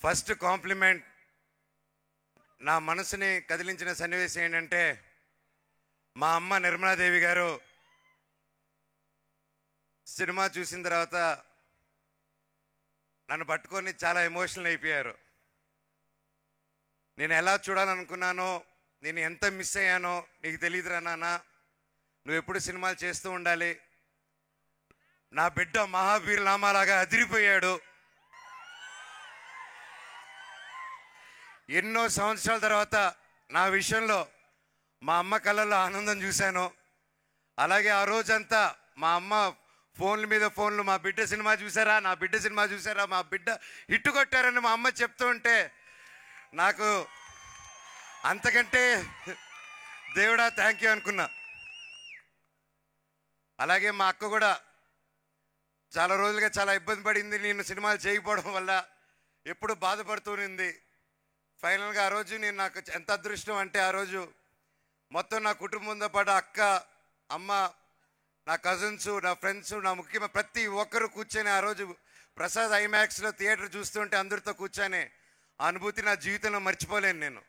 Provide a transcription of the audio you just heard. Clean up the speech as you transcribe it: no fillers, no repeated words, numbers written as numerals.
First complement నా మనసుని కదిలించిన సన్నివేశం ఏంటంటే మా అమ్మ నిర్మలాదేవి గారు సినిమా చూసిన తర్వాత నన్ను పట్టుకొని చాలా ఎమోషనల్ అయిపోయారు. నేను ఎలా చూడాలనుకున్నానో, నేను ఎంత మిస్ అయ్యానో నీకు తెలియదురా నాన్న, నువ్వు ఎప్పుడు సినిమాలు చేస్తూ ఉండాలి, నా బిడ్డ మహావీర్ నామాలాగా అదిరిపోయాడు, ఎన్నో సంవత్సరాల తర్వాత నా విషయంలో మా అమ్మ కళ్ళల్లో ఆనందం చూశాను. అలాగే ఆ రోజంతా మా అమ్మ ఫోన్ల మీద ఫోన్లు, మా బిడ్డ సినిమా చూసారా, నా బిడ్డ సినిమా చూసారా, మా బిడ్డ హిట్టు కొట్టారని మా అమ్మ చెప్తూ ఉంటే నాకు అంతకంటే దేవుడా థ్యాంక్ యూ అనుకున్నా. అలాగే మా అక్క కూడా చాలా రోజులుగా చాలా ఇబ్బంది పడింది, నేను సినిమాలు చేయకపోవడం వల్ల ఎప్పుడు బాధపడుతూనింది. ఫైనల్గా ఆ రోజు నేను నాకు ఎంత అదృష్టం అంటే, ఆ రోజు మొత్తం నా కుటుంబంతో పాటు అక్క, అమ్మ, నా కజిన్స్, నా ఫ్రెండ్స్, నా ముఖ్యమైన ప్రతి ఒక్కరు కూర్చొని ఆ రోజు ప్రసాద్ ఐమాక్స్లో థియేటర్ చూస్తుంటే అందరితో కూర్చొని ఆ అనుభూతి నా జీవితంలో మర్చిపోలేను నేను.